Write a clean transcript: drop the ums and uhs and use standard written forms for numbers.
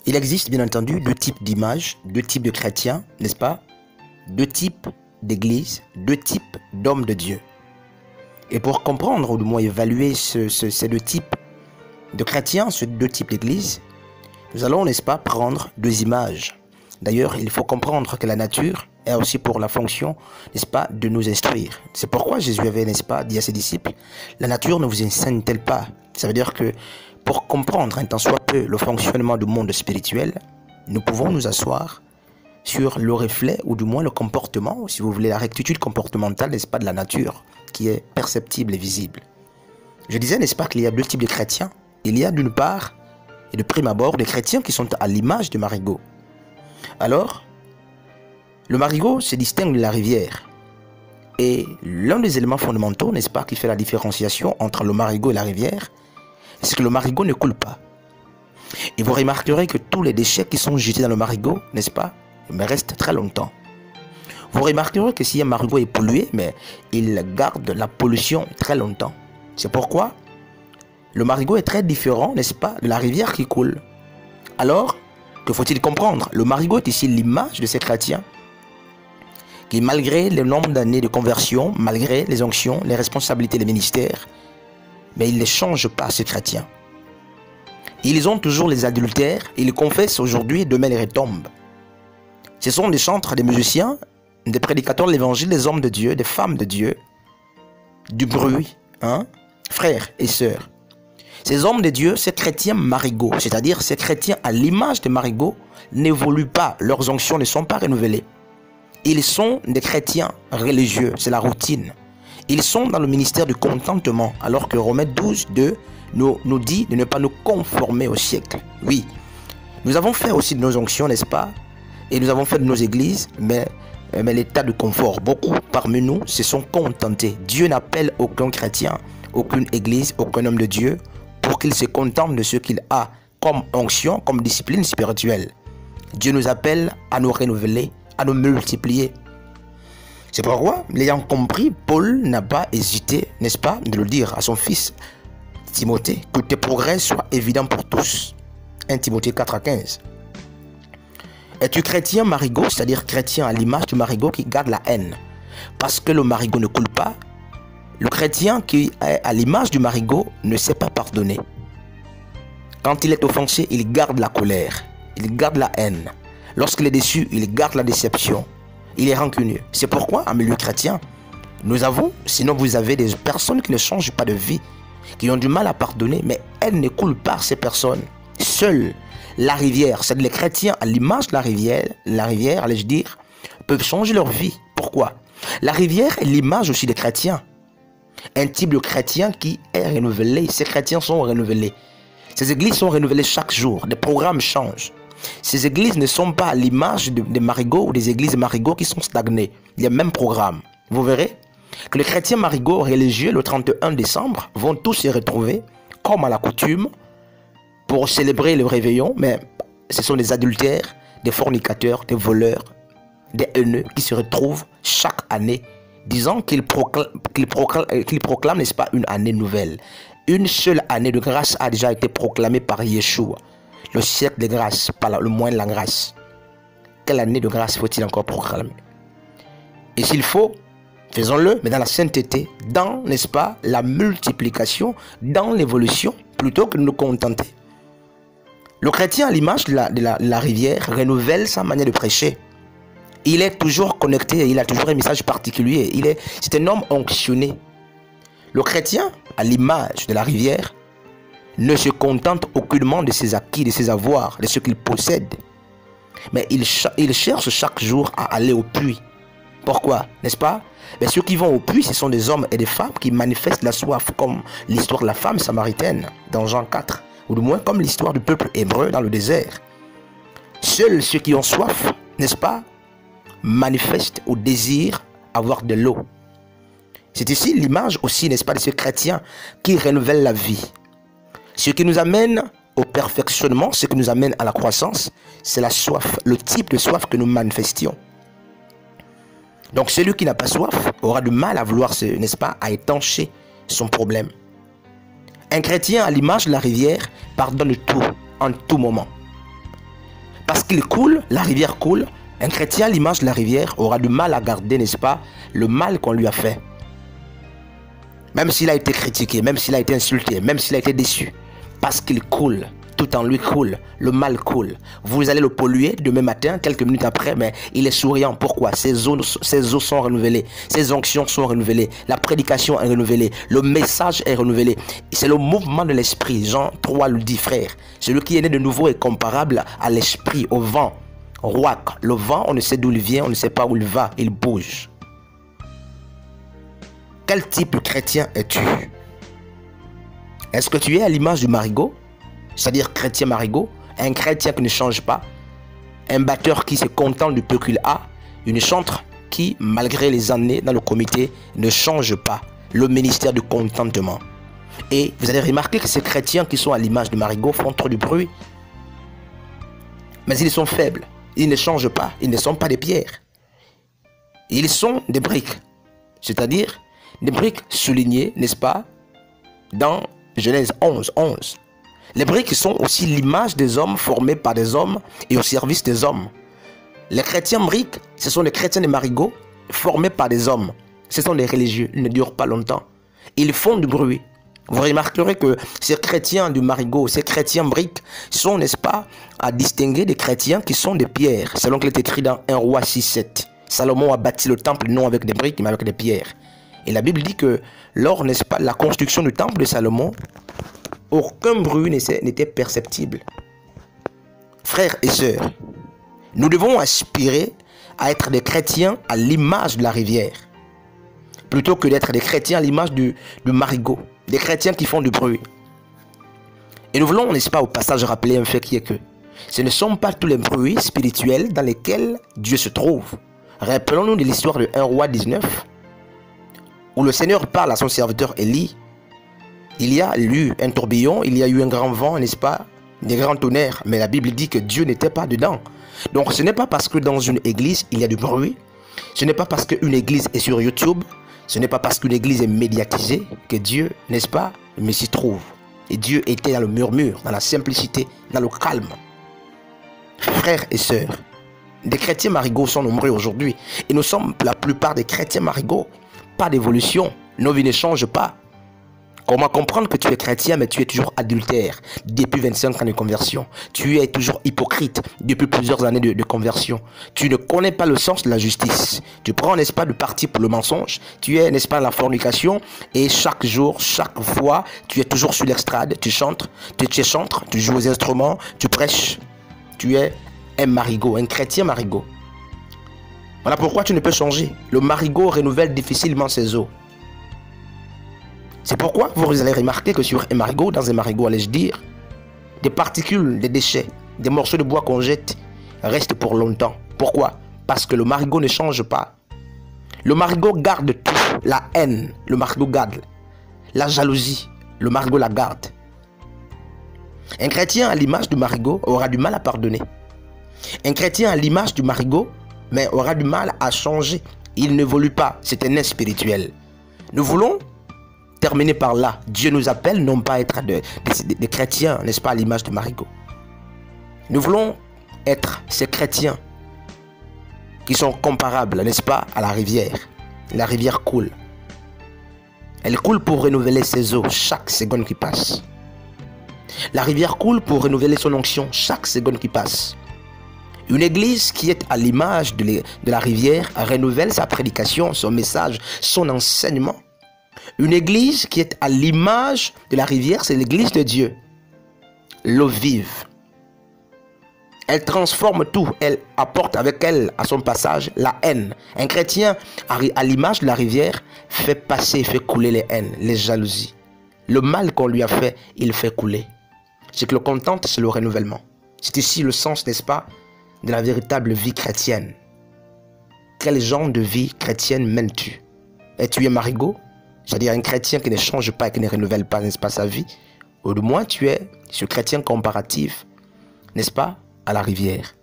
Il existe bien entendu deux types d'images, deux types de chrétiens, n'est-ce pas? Deux types d'églises, deux types d'hommes de Dieu. Et pour comprendre, ou du moins évaluer ces deux types de chrétiens, ces deux types d'églises, nous allons, n'est-ce pas, prendre deux images. D'ailleurs, il faut comprendre que la nature est aussi pour la fonction, n'est-ce pas, de nous instruire. C'est pourquoi Jésus avait, n'est-ce pas, dit à ses disciples, la nature ne vous enseigne-t-elle pas? Ça veut dire que pour comprendre un tant soit peu le fonctionnement du monde spirituel, nous pouvons nous asseoir sur le reflet ou du moins le comportement, ou si vous voulez la rectitude comportementale, n'est-ce pas, de la nature qui est perceptible et visible. Je disais, n'est-ce pas, qu'il y a deux types de chrétiens. Il y a d'une part, et de prime abord, des chrétiens qui sont à l'image du marigot. Alors, le marigot se distingue de la rivière. Et l'un des éléments fondamentaux, n'est-ce pas, qui fait la différenciation entre le marigot et la rivière, c'est que le marigot ne coule pas. Et vous remarquerez que tous les déchets qui sont jetés dans le marigot, n'est-ce pas, restent très longtemps. Vous remarquerez que si un marigot est pollué, mais il garde la pollution très longtemps. C'est pourquoi le marigot est très différent, n'est-ce pas, de la rivière qui coule. Alors, que faut-il comprendre? Le marigot est ici l'image de ces chrétiens qui, malgré le nombre d'années de conversion, malgré les onctions, les responsabilités des ministères, mais ils ne changent pas, ces chrétiens. Ils ont toujours les adultères, ils confessent aujourd'hui et demain ils retombent. Ce sont des chantres, des musiciens, des prédicateurs de l'évangile, des hommes de Dieu, des femmes de Dieu, du bruit, hein, frères et sœurs. Ces hommes de Dieu, ces chrétiens marigots, c'est-à-dire ces chrétiens à l'image des marigots, n'évoluent pas, leurs onctions ne sont pas renouvelées. Ils sont des chrétiens religieux, c'est la routine. Ils sont dans le ministère du contentement, alors que Romains 12, 2 nous dit de ne pas nous conformer au siècle. Oui, nous avons fait aussi de nos onctions, n'est-ce pas? Et nous avons fait de nos églises, mais l'état de confort, beaucoup parmi nous se sont contentés. Dieu n'appelle aucun chrétien, aucune église, aucun homme de Dieu pour qu'il se contente de ce qu'il a comme onction, comme discipline spirituelle. Dieu nous appelle à nous renouveler, à nous multiplier. C'est pourquoi, l'ayant compris, Paul n'a pas hésité, n'est-ce pas, de le dire à son fils Timothée, que tes progrès soient évidents pour tous. 1 Timothée 4-15. Es-tu chrétien marigot, c'est-à-dire chrétien à l'image du marigot qui garde la haine? Parce que le marigot ne coule pas, le chrétien qui est à l'image du marigot ne sait pas pardonner. Quand il est offensé, il garde la colère, il garde la haine. Lorsqu'il est déçu, il garde la déception. Il est rancunieux. C'est pourquoi, en milieu chrétien, nous avons, sinon vous avez des personnes qui ne changent pas de vie, qui ont du mal à pardonner, mais elles ne coulent pas, ces personnes. Seule la rivière, c'est-à-dire les chrétiens à l'image de la rivière, allais-je dire, peuvent changer leur vie. Pourquoi? La rivière est l'image aussi des chrétiens. Un type de chrétien qui est renouvelé. Ces chrétiens sont renouvelés. Ces églises sont renouvelées chaque jour. Des programmes changent. Ces églises ne sont pas à l'image des marigots ou des églises marigots qui sont stagnées. Il y a le même programme. Vous verrez que les chrétiens marigots religieux, le 31 décembre, vont tous se retrouver, comme à la coutume, pour célébrer le réveillon, mais ce sont des adultères, des fornicateurs, des voleurs, des haineux qui se retrouvent chaque année, disant qu'ils proclament, n'est-ce pas, une année nouvelle. Une seule année de grâce a déjà été proclamée par Yeshua. Le siècle de grâce, par le moyen de la grâce. Quelle année de grâce faut-il encore proclamer? Et s'il faut, faisons-le, mais dans la sainteté, dans, n'est-ce pas, la multiplication, dans l'évolution, plutôt que de nous contenter. Le chrétien, à l'image de la rivière, renouvelle sa manière de prêcher. Il est toujours connecté, il a toujours un message particulier. C'est un homme onctionné. Le chrétien, à l'image de la rivière, ne se contente aucunement de ses acquis, de ses avoirs, de ce qu'il possède. Mais il cherche chaque jour à aller au puits. Pourquoi? N'est-ce pas? Mais ceux qui vont au puits, ce sont des hommes et des femmes qui manifestent la soif, comme l'histoire de la femme samaritaine dans Jean 4, ou du moins comme l'histoire du peuple hébreu dans le désert. Seuls ceux qui ont soif, n'est-ce pas, manifestent ou désirent avoir de l'eau. C'est ici l'image aussi, n'est-ce pas, de ce chrétien qui renouvelle la vie. Ce qui nous amène au perfectionnement, ce qui nous amène à la croissance, c'est la soif, le type de soif que nous manifestions. Donc celui qui n'a pas soif aura du mal à vouloir, n'est-ce pas, à étancher son problème. Un chrétien à l'image de la rivière pardonne tout, en tout moment. Parce qu'il coule, la rivière coule. Un chrétien, à l'image de la rivière, aura du mal à garder, n'est-ce pas, le mal qu'on lui a fait. Même s'il a été critiqué, même s'il a été insulté, même s'il a été déçu. Parce qu'il coule, tout en lui coule, le mal coule. Vous allez le polluer demain matin, quelques minutes après, mais il est souriant. Pourquoi? Ses eaux sont renouvelées, ses onctions sont renouvelées, la prédication est renouvelée, le message est renouvelé. C'est le mouvement de l'esprit. Jean 3 le dit, frère. Celui qui est né de nouveau est comparable à l'esprit, au vent. Rouac, le vent, on ne sait d'où il vient, on ne sait pas où il va, il bouge. Quel type de chrétien es-tu? Est-ce que tu es à l'image du marigot? C'est-à-dire chrétien marigot, un chrétien qui ne change pas, un batteur qui se contente du peu qu'il a, une chantre qui, malgré les années dans le comité, ne change pas, le ministère du contentement. Et vous allez remarquer que ces chrétiens qui sont à l'image du marigot font trop de bruit. Mais ils sont faibles, ils ne changent pas, ils ne sont pas des pierres. Ils sont des briques, c'est-à-dire des briques soulignées, n'est-ce pas, dans Genèse 11, 11. Les briques sont aussi l'image des hommes formés par des hommes et au service des hommes. Les chrétiens briques, ce sont les chrétiens des marigots formés par des hommes. Ce sont des religieux, ils ne durent pas longtemps. Ils font du bruit. Vous remarquerez que ces chrétiens du marigot, ces chrétiens briques sont, n'est-ce pas, à distinguer des chrétiens qui sont des pierres, selon qu'il est écrit dans 1 Roi 6, 7. Salomon a bâti le temple non avec des briques, mais avec des pierres. Et la Bible dit que lors, n'est-ce pas, la construction du temple de Salomon, aucun bruit n'était perceptible. Frères et sœurs, nous devons aspirer à être des chrétiens à l'image de la rivière, plutôt que d'être des chrétiens à l'image du marigot, des chrétiens qui font du bruit. Et nous voulons, n'est-ce pas, au passage rappeler un fait qui est que ce ne sont pas tous les bruits spirituels dans lesquels Dieu se trouve. Rappelons-nous de l'histoire de 1 Roi 19, où le Seigneur parle à son serviteur Élie. Il y a eu un tourbillon, il y a eu un grand vent, n'est-ce pas, des grands tonnerres, mais la Bible dit que Dieu n'était pas dedans. Donc ce n'est pas parce que dans une église il y a du bruit, ce n'est pas parce qu'une église est sur YouTube, ce n'est pas parce qu'une église est médiatisée que Dieu, n'est-ce pas, mais s'y trouve. Et Dieu était dans le murmure, dans la simplicité, dans le calme. Frères et sœurs, des chrétiens marigots sont nombreux aujourd'hui. Et nous sommes la plupart des chrétiens marigots. Pas d'évolution. Nos vies ne changent pas. Comment comprendre que tu es chrétien mais tu es toujours adultère depuis 25 ans de conversion? Tu es toujours hypocrite depuis plusieurs années de conversion. Tu ne connais pas le sens de la justice. Tu prends, n'est-ce pas, de parti pour le mensonge. Tu es, n'est-ce pas, la fornication. Et chaque jour, chaque fois, tu es toujours sur l'estrade. Tu chantes, tu chantes, tu joues aux instruments, tu prêches. Tu es un marigot, un chrétien marigot. Voilà pourquoi tu ne peux changer. Le marigot renouvelle difficilement ses eaux. C'est pourquoi vous allez remarquer que sur un marigot, dans un marigot, allais-je dire, des particules, des déchets, des morceaux de bois qu'on jette restent pour longtemps. Pourquoi? Parce que le marigot ne change pas. Le marigot garde tout. La haine, le marigot garde. La jalousie, le marigot la garde. Un chrétien à l'image du marigot aura du mal à pardonner. Un chrétien à l'image du marigot, mais aura du mal à changer. Il n'évolue pas. C'est un être spirituel. Nous voulons terminer par là. Dieu nous appelle non pas à être des chrétiens, n'est-ce pas, à l'image du marigot. Nous voulons être ces chrétiens qui sont comparables, n'est-ce pas, à la rivière. La rivière coule. Elle coule pour renouveler ses eaux chaque seconde qui passe. La rivière coule pour renouveler son onction chaque seconde qui passe. Une église qui est à l'image de la rivière renouvelle sa prédication, son message, son enseignement. Une église qui est à l'image de la rivière, c'est l'église de Dieu. L'eau vive. Elle transforme tout. Elle apporte avec elle, à son passage, la haine. Un chrétien, à l'image de la rivière, fait passer, fait couler les haines, les jalousies. Le mal qu'on lui a fait, il fait couler. Ce qui le contente, c'est le renouvellement. C'est ici le sens, n'est-ce pas, de la véritable vie chrétienne. Quel genre de vie chrétienne mènes-tu? Es-tu un marigot? C'est-à-dire un chrétien qui ne change pas et qui ne renouvelle pas, n'est-ce pas, sa vie? Ou du moins tu es ce chrétien comparatif, n'est-ce pas, à la rivière.